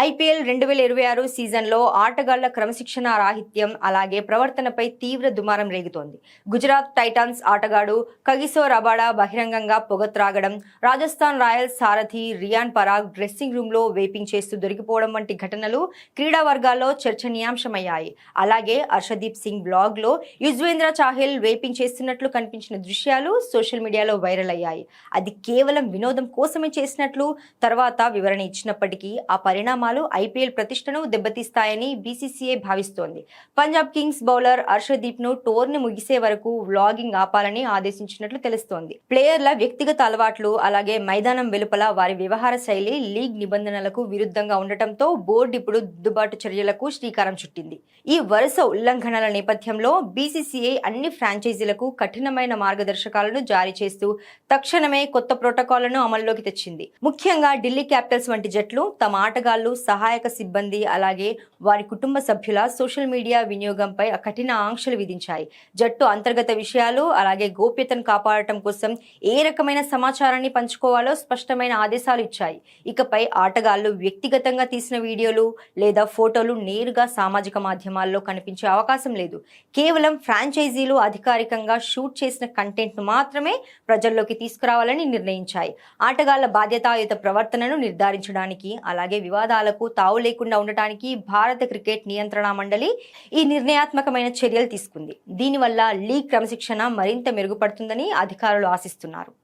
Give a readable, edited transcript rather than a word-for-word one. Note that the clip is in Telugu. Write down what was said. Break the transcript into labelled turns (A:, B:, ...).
A: ఐపీఎల్ 2026 సీజన్లో ఆటగాళ్ల క్రమశిక్షణ రాహిత్యం అలాగే ప్రవర్తనపై తీవ్ర దుమారం రేగుతోంది. గుజరాత్ టైటాన్స్ ఆటగాడు కగిసో రబాడా బహిరంగంగా పొగ త్రాగడం, రాజస్థాన్ రాయల్స్ సారథి రియాన్ పరాగ్ డ్రెస్సింగ్ రూమ్లో వేపింగ్ చేస్తూ దొరికిపోవడం వంటి ఘటనలు క్రీడా వర్గాల్లో చర్చనీయాంశమయ్యాయి. అలాగే హర్షదీప్ సింగ్ బ్లాగ్లో యుజ్వేంద్ర చాహల్ వేపింగ్ చేస్తున్నట్లు కనిపించిన దృశ్యాలు సోషల్ మీడియాలో వైరల్ అయ్యాయి. అది కేవలం వినోదం కోసమే చేసినట్లు తర్వాత వివరణ ఇచ్చినప్పటికీ ఆ పరిణామాలు ఐపీఎల్ ప్రతిష్టను దెబ్బతీస్తాయని బీసీసీఐ భావిస్తోంది. పంజాబ్ కింగ్స్ బౌలర్ హర్షదీప్ ను టోర్నీ ముగిసే వరకు వ్లాగింగ్ ఆపాలని ఆదేశించినట్లు తెలుస్తోంది. ప్లేయర్ల వ్యక్తిగత అలవాట్లు అలాగే మైదానం వెలుపల వారి వ్యవహార శైలి లీగ్ నిబంధనలకు విరుద్ధంగా ఉండటంతో బోర్డు ఇప్పుడు దిద్దుబాటు చర్యలకు శ్రీకారం చుట్టింది. ఈ వరుస ఉల్లంఘనల నేపథ్యంలో బీసీసీఐ అన్ని ఫ్రాంచైజీలకు కఠినమైన మార్గదర్శకాలను జారీ చేస్తూ తక్షణమే కొత్త ప్రోటోకాల్లను అమల్లోకి తెచ్చింది. ముఖ్యంగా ఢిల్లీ క్యాపిటల్స్ వంటి జట్లు తమ ఆటగాళ్లు, సహాయక సిబ్బంది అలాగే వారి కుటుంబ సభ్యుల సోషల్ మీడియా వినియోగంపై కఠిన ఆంక్షలు విధించాయి. జట్టు అంతర్గత విషయాలు అలాగే గోప్యతను కాపాడటం కోసం ఏ రకమైన సమాచారాన్ని పంచుకోవాలో స్పష్టమైన ఆదేశాలు ఇచ్చాయి. ఇకపై ఆటగాళ్లు వ్యక్తిగతంగా తీసిన వీడియోలు లేదా ఫోటోలు నేరుగా సామాజిక మాధ్యమాల్లో కనిపించే అవకాశం లేదు. కేవలం ఫ్రాంచైజీలు అధికారికంగా షూట్ చేసిన కంటెంట్ను మాత్రమే ప్రజల్లోకి తీసుకురావాలని నిర్ణయించాయి. ఆటగాళ్ల బాధ్యతాయుత ప్రవర్తనను నిర్ధారించడానికి అలాగే వివాదాలకు తావు లేకుండా ఉండటానికి భారత క్రికెట్ నియంత్రణ మండలి ఈ నిర్ణయాత్మకమైన చర్యలు తీసుకుంది. దీనివల్ల లీగ్ క్రమశిక్షణ మరింత మెరుగుపడుతుందని అధికారులు ఆశిస్తున్నారు.